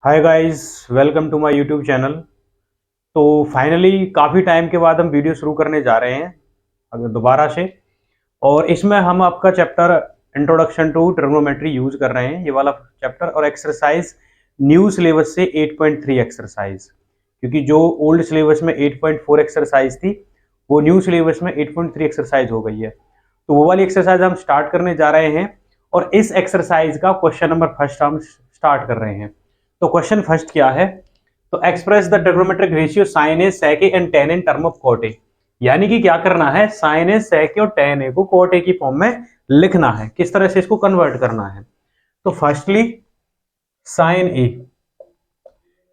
Hi guys, welcome to my YouTube channel. तो finally काफ़ी time के बाद हम वीडियो शुरू करने जा रहे हैं अगर दोबारा से। और इसमें हम आपका chapter introduction to trigonometry use कर रहे हैं, ये वाला चैप्टर। और एक्सरसाइज न्यू सिलेबस से 8.3 एक्सरसाइज, क्योंकि जो ओल्ड सिलेबस में 8.4 एक्सरसाइज थी वो न्यू सिलेबस में 8.3 एक्सरसाइज हो गई है। तो वो वाली एक्सरसाइज हम स्टार्ट करने जा रहे हैं और इस एक्सरसाइज का क्वेश्चन नंबर फर्स्ट हम स्टार्ट कर रहे हैं। तो क्वेश्चन फर्स्ट क्या है? तो express the trigonometric ratio sine A sec A and tan in term of cot A. यानी कि क्या करना है, साइन ए सेक ए और टेन ए को कॉट ए की फॉर्म में लिखना है। किस तरह से इसको कन्वर्ट करना है? तो फर्स्टली साइन ए,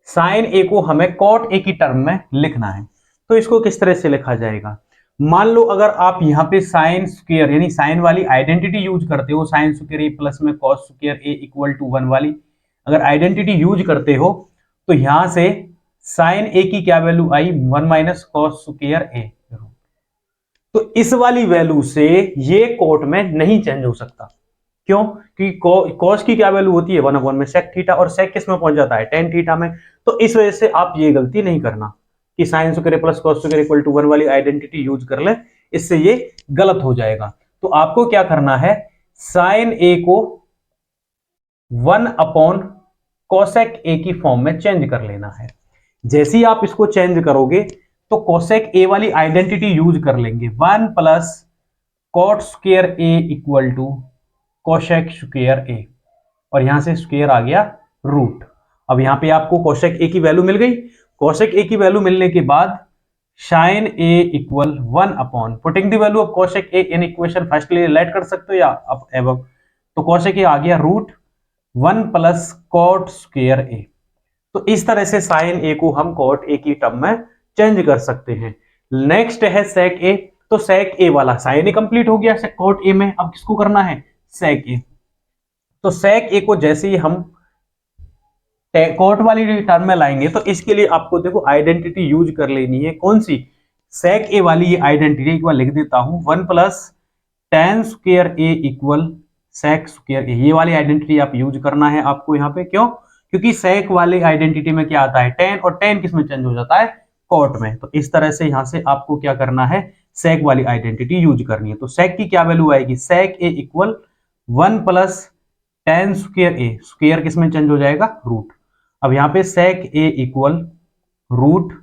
साइन ए को हमें कॉट ए की टर्म में लिखना है। तो इसको किस तरह से लिखा जाएगा? मान लो अगर आप यहाँ पे साइन स्क्वायर यानी साइन वाली आइडेंटिटी यूज करते हो, साइन स्क्वायर ए प्लस में cos square A equal to 1 वाली अगर आइडेंटिटी यूज करते हो, तो यहां से साइन ए की क्या value I? 1 minus cos square A. तो इस वाली वैल्यू से ये कोट में नहीं चेंज हो सकता। क्यों? क्योंकि कॉस की क्या वैल्यू होती है? 1/, में सेक थीटा, और सेक किस में पहुंच जाता है? टेन थीटा में। तो इस वजह से आप ये गलती नहीं करना कि sine square plus cos square equal to 1 वाली आइडेंटिटी यूज कर ले, इससे ये गलत हो जाएगा। तो आपको क्या करना है, साइन ए को 1 कोसेक ए की फॉर्म में चेंज कर लेना है। जैसे ही आप इसको चेंज करोगे तो कोसेक ए वाली आइडेंटिटी यूज कर लेंगे, 1 plus cot square A equal to cosec square A, और यहां से स्क्वायर आ गया रूट। अब यहां पे आपको कोसेक ए की वैल्यू मिल गई। कोसेक ए की वैल्यू मिलने के बाद sine A equal 1 putting the value of cosec A in equation first let कर सकते हो या अब एबव। तो कोसेक ए आ गया root 1 plus cot square A. तो इस तरह से साइन ए को हम कॉट ए की टर्म में चेंज कर सकते हैं। नेक्स्ट है सेक ए। तो सेक ए वाला साइन ए कंप्लीट हो गया कॉट ए में, अब किसको करना है? सेक ए। तो सेक ए को जैसे ही हम कॉट वाली टर्म में लाएंगे तो इसके लिए आपको देखो आइडेंटिटी यूज कर लेनी है। कौन सी? सेक ए वाली ये आइडेंटिटी एक बार लिख देता हूं, 1 plus ten square A equal sec square ए। ये वाली आइडेंटिटी आप यूज करना है आपको यहाँ पे। क्यों? क्योंकि सेक वाले आइडेंटिटी में क्या आता है? टेन, और टेन किस में चेंज हो जाता है? कॉट में। तो इस तरह से यहां से आपको क्या करना है, सेक वाली आइडेंटिटी यूज करनी है। तो सेक की क्या वैल्यू आएगी? सेक ए इक्वल 1 प्लस टेन स्क्वायर ए, स्क्वायर किस में चेंज हो जाएगा? रूट। अब यहाँ पे सेक ए इक्वल रूट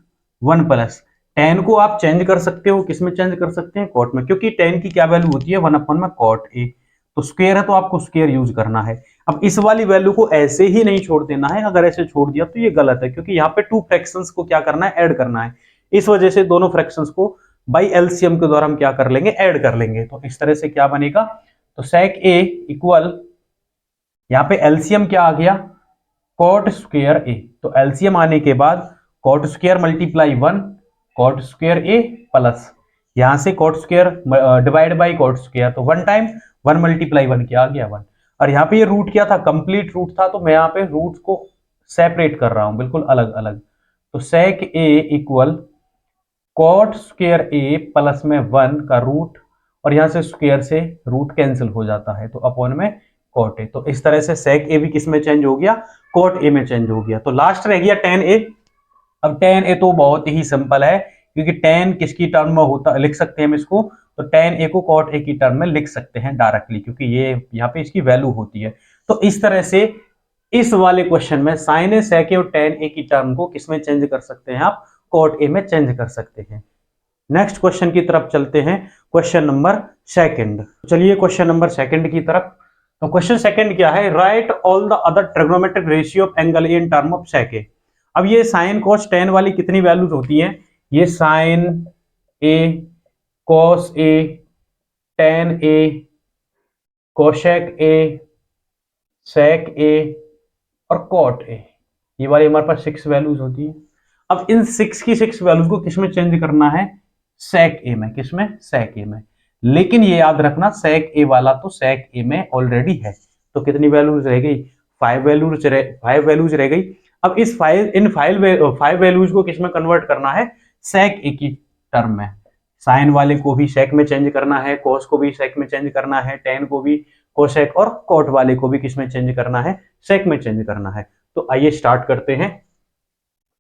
1 प्लस टेन को आप चेंज कर सकते हो, किस में चेंज कर सकते हैं? कॉट में, क्योंकि टेन की क्या वैल्यू होती है? 1 में कॉट ए। तो स्क्वायर है तो आपको स्क्वायर यूज करना है। अब इस वाली वैल्यू को ऐसे ही नहीं छोड़ देना है, अगर ऐसे छोड़ दिया तो ये गलत है, क्योंकि यहाँ पे टू फ्रैक्शंस को क्या करना है? ऐड करना है। इस वजह से दोनों फ्रैक्शंस को बाई एलसीएम के द्वारा हम क्या कर लेंगे? ऐड कर लेंगे। तो इस तरह से क्या बनेगा? तो सेक ए इक्वल, यहाँ पे एलसीएम क्या आ गया? Cot square A. तो एलसीएम आने के बाद cot square multiply 1 cot square A plus यहां से cot square divide by cot square, तो 1 टाइम 1 मल्टीप्लाई 1 क्या आ गया? 1। और यहाँ पे ये रूट क्या था? कंप्लीट रूट था, तो मैं यहाँ पे रूट को सेपरेट कर रहा हूं, बिल्कुल अलग अलग। तो सेक ए equal cot square A plus में 1 का रूट, और यहां से स्क्वायर से रूट कैंसिल हो जाता है, तो अपॉन में कॉट ए। तो इस तरह से सेक ए भी किस में चेंज हो गया? कॉट ए में चेंज हो गया। तो लास्ट रह गया टेन ए। अब टेन ए तो बहुत ही सिंपल है, क्योंकि टेन किसकी टर्म में होता, लिख सकते हैं हम इसको, तो टेन ए को कॉट ए की टर्म में लिख सकते हैं डायरेक्टली, क्योंकि ये यहाँ पे इसकी वैल्यू होती है। तो इस तरह से इस वाले क्वेश्चन में साइन ए सेक ए और टेन ए की टर्म को किसमें चेंज कर सकते हैं? आप कॉट ए में चेंज कर सकते हैं। नेक्स्ट क्वेश्चन की तरफ चलते हैं, क्वेश्चन नंबर सेकंड। चलिए क्वेश्चन नंबर सेकंड की तरफ। तो क्वेश्चन सेकंड क्या है? Right all the other trigonometric ratio of angle A in term of sec A. अब ये साइन कॉस टेन वाली कितनी वैल्यूज होती हैं? ये sign A, cos A, ten A, cosec A, sec ए और कॉट ए, ये वाली हमारे पास 6 वैल्यूज होती हैं। अब इन 6 की 6 वैल्यूज को किसमें चेंज करना है? सेक ए में। किसमें? सेक ए में। लेकिन ये याद रखना, सेक ए वाला तो सेक ए में ऑलरेडी है। तो कितनी वैल्यूज रह गई? 5 वैल्यूज रह गई। अब इस इन 5 वैल्यूज को किसमें कन्वर्ट करना है? सेक ए की टर्म में। साइन वाले को भी सेक में चेंज करना है, कॉस को भी सेक में चेंज करना है, टेन को भी कोसेक, और कॉट वाले को भी किसमें चेंज करना है? सेक में चेंज करना है। तो आइए स्टार्ट करते हैं।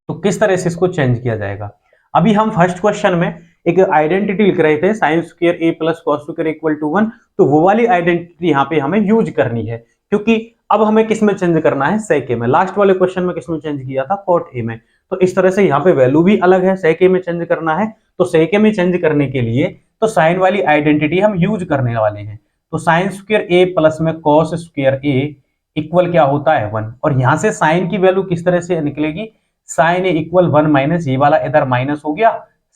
तो किस तरह से इसको चेंज किया जाएगा। अभी हम फर्स्ट क्वेश्चन में एक आइडेंटिटी लिख रहे थे sine square A plus cos square equal to 1, तो वो वाली आइडेंटिटी यहाँ पे हमें यूज करनी है, क्योंकि अब हमें किस में चेंज करना है, सेक ए में। लास्ट वाले क्वेश्चन में किस में चेंज किया था, कॉट ए में। तो इस तरह से यहाँ पे वैल्यू भी अलग है, सेक ए में चेंज करना है। तो सेक ए में चेंज करने के लिए तो साइन वाली आइडेंटिटी हम यूज करने वाले हैं। तो साइन स्क्वायर ए प्लस में कॉस स्क्वायर ए इक्वल क्या होता है 1, और यहां से साइन की वैल्यू किस तरह से निकलेगी, साइन ए इक्वल 1 माइनस ये वाला इधर माइनस हो गया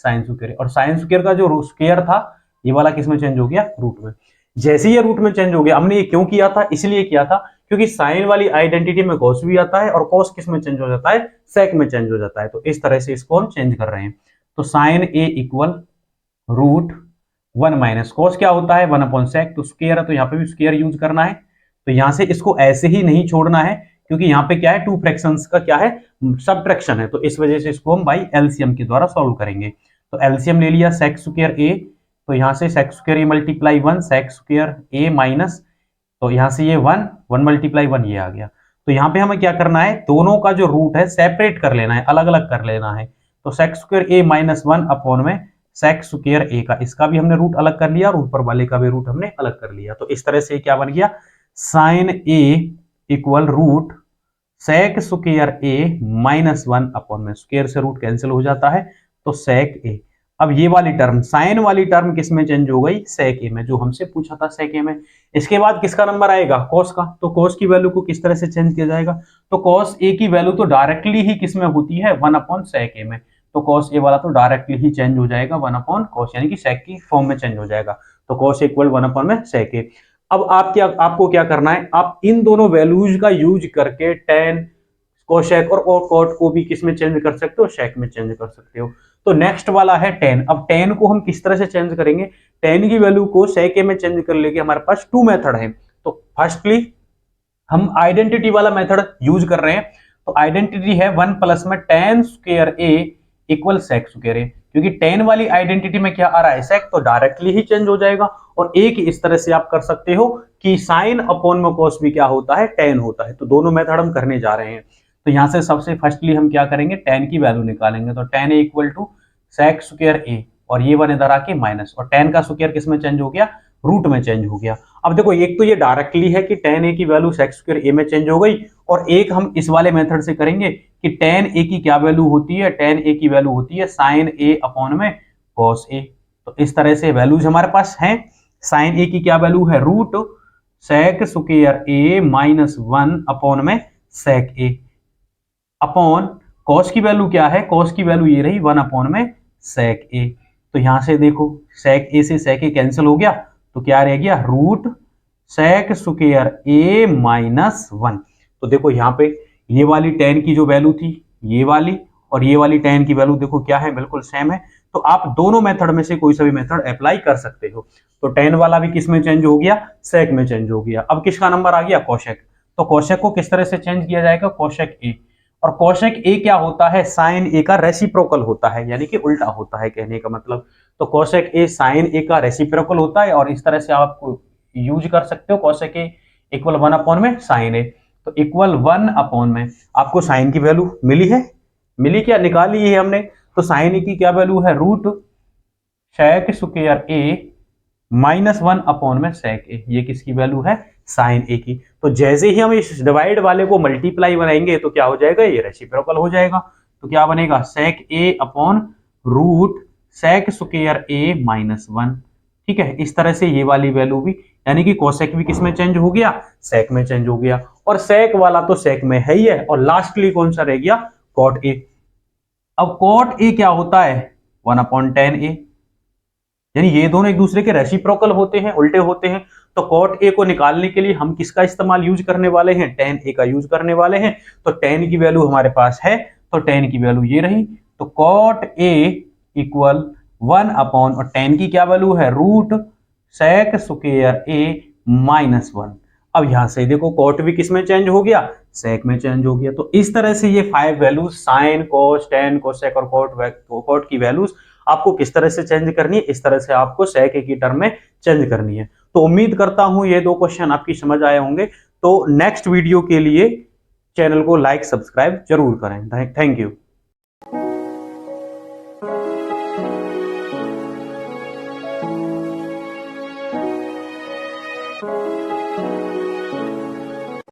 साइन स्क्वायर, और साइन स्क्वायर का जो स्क्वायर था ये वाला किस में चेंज हो गया, रूट में। जैसे ये रूट में चेंज हो गया, हमने ये क्यों किया था, इसलिए किया था क्योंकि साइन वाली आइडेंटिटी में कॉस भी आता है और कॉस किस में चेंज हो जाता है, सेक में चेंज हो जाता है। तो इस तरह से इसको हम चेंज कर रहे हैं। तो sign A equal root 1 minus cos क्या होता है 1 अपॉन सेक, तो स्क्वायर है तो यहाँ पे भी स्क्वायर यूज करना है। तो यहां से इसको ऐसे ही नहीं छोड़ना है, क्योंकि यहाँ पे क्या है, टू फ्रैक्शंस का क्या है, सबट्रैक्शन है। तो इस वजह से इसको हम बाई एलसीएम के द्वारा सॉल्व करेंगे। तो एलसीएम ले लिया सेक स्क्वायर ए, तो यहाँ से सेक square A multiply 1 sec square A minus, तो यहाँ से ये 1 1 मल्टीप्लाई 1 ये आ गया। तो यहाँ पे हमें क्या करना है, दोनों का जो रूट है सेपरेट कर लेना है, अलग अलग कर लेना है। तो सेक स्क्वायर ए माइनस 1 अपॉन में सेक स्क्वायर ए का, इसका भी हमने रूट अलग कर लिया और ऊपर वाले का भी रूट हमने अलग कर लिया। तो इस तरह से क्या बन गया, sign A equal root sec square A minus 1 upon में, स्क्वायर से रूट कैंसिल हो जाता है तो सेक ए। अब ये वाली टर्म साइन वाली टर्म किस में चेंज हो गई, सेक ए में, जो हमसे पूछा था सेक ए में। इसके बाद किसका नंबर आएगा, कॉस का। तो कॉस की वैल्यू को किस तरह से चेंज किया जाएगा, तो कॉस ए की वैल्यू तो डायरेक्टली ही किस में होती है 1 अपॉन सेक ए में। तो कॉस ए वाला तो डायरेक्टली ही चेंज हो जाएगा 1 अपॉन कॉस, यानी कि सेक की फॉर्म में चेंज हो जाएगा। तो कॉस इक्वल 1 अपॉन में सेक ए। अब आपको क्या करना है, आप इन दोनों वैल्यूज का यूज करके टेन कोशेक और कॉट को भी किस में चेंज कर सकते हो, शेक में चेंज कर सकते हो। तो नेक्स्ट वाला है टेन। अब टेन को हम किस तरह से चेंज करेंगे, टेन की वैल्यू को सेक ए में चेंज कर लेके हमारे पास टू मेथड है। तो फर्स्टली हम आइडेंटिटी वाला मेथड यूज कर रहे हैं। तो आइडेंटिटी है 1 प्लस में ten square A equal sec square ए, क्योंकि टेन वाली आइडेंटिटी में क्या आ रहा है, सेक, तो डायरेक्टली ही चेंज हो जाएगा। और एक इस तरह से आप कर सकते हो कि साइन अपॉन में कॉस भी क्या होता है, टेन होता है। तो दोनों मेथड हम करने जा रहे हैं। तो यहां से सबसे फर्स्टली हम क्या करेंगे, टेन की वैल्यू निकालेंगे। तो tan A equal to sec square A, और ये वन इधर आके माइनस, और टेन का स्क्वायर किस में चेंज हो गया, रूट में चेंज हो गया। अब देखो एक तो ये डायरेक्टली है कि टेन ए की वैल्यू सेक स्क्वायर ए में चेंज हो गई, और एक हम इस वाले मेथड से करेंगे कि टेन ए की क्या वैल्यू होती है, टेन ए की वैल्यू होती है साइन ए अपॉन में कॉस ए। तो इस तरह से वैल्यूज हमारे पास हैं। साइन ए की क्या वैल्यू है, रूट सेक स्क्वायर ए माइनस 1 अपॉन में सेक ए, अपॉन कॉस की वैल्यू क्या है, कॉस की वैल्यू ये रही 1 अपॉन में सेक ए। तो यहां से देखो सेक ए से सेक ए कैंसिल हो गया, तो क्या रह गया, रूट सेक स्क्वायर ए माइनस 1। तो देखो यहाँ पे ये वाली टेन की जो वैल्यू थी, ये वाली और ये वाली टेन की वैल्यू देखो क्या है, बिल्कुल सेम है। तो आप दोनों मेथड में से कोई सा भी मेथड अप्लाई कर सकते हो। तो टेन वाला भी किस में चेंज हो गया, सेक में चेंज हो गया। अब किसका नंबर आ गया, कोशेक। तो कोशेक को किस तरह से चेंज किया जाएगा, कोशेक ए। और कोशेक ए क्या होता है, साइन ए का रेसिप्रोकल होता है, यानी कि उल्टा होता है कहने का मतलब। तो कोशेक ए साइन ए का रेसिप्रोकल होता है, और इस तरह से आप यूज कर सकते हो कोशेक ए इक्वल 1 अपॉन में साइन ए। तो इक्वल 1 अपॉन में आपको साइन की वैल्यू मिली है, मिली क्या, निकाली है हमने। तो साइन ए की क्या वैल्यू है, रूट सेक स्क्वायर ए माइनस 1 अपॉन में सेक ए, ये किसकी वैल्यू है, साइन ए की। तो जैसे ही हम इस डिवाइड वाले को मल्टीप्लाई बनाएंगे तो क्या हो जाएगा, ये रेसिप्रोकल हो जाएगा। तो क्या बनेगा, सेक ए अपॉन रूट सेक स्क्वायर ए माइनस 1। ठीक है, इस तरह से ये वाली वैल्यू भी, यानी कि कोसेक भी किस में चेंज हो गया, सेक में चेंज हो गया। और सेक वाला तो सेक में है ही है। और लास्टली कौन सा रह गया, कॉट ए। अब कॉट ए क्या होता है, 1 अपॉन टेन ए, यानी ये दोनों एक दूसरे के रेसिप्रोकल होते हैं, उल्टे होते हैं। तो कॉट ए को निकालने के लिए हम किसका इस्तेमाल यूज करने वाले हैं, टेन ए का यूज करने वाले हैं। तो टेन की वैल्यू हमारे पास है, तो टेन की वैल्यू ये रही। तो कॉट ए इक्वल 1 अपॉन, और टेन की क्या वैल्यू है, रूट सेक स्क्वायर ए माइनस 1। अब यहां से देखो कॉट भी किस में चेंज हो गया, सेक में चेंज हो गया। तो इस तरह से ये 5 वैल्यूज साइन, कोस, टेन, कोसेक और कॉट की वैल्यूज आपको किस तरह से चेंज करनी है, इस तरह से आपको सेक ए की टर्म में चेंज करनी है। तो उम्मीद करता हूं ये 2 क्वेश्चन आपकी समझ आए होंगे। तो नेक्स्ट वीडियो के लिए चैनल को लाइक सब्सक्राइब जरूर करें। Thank you.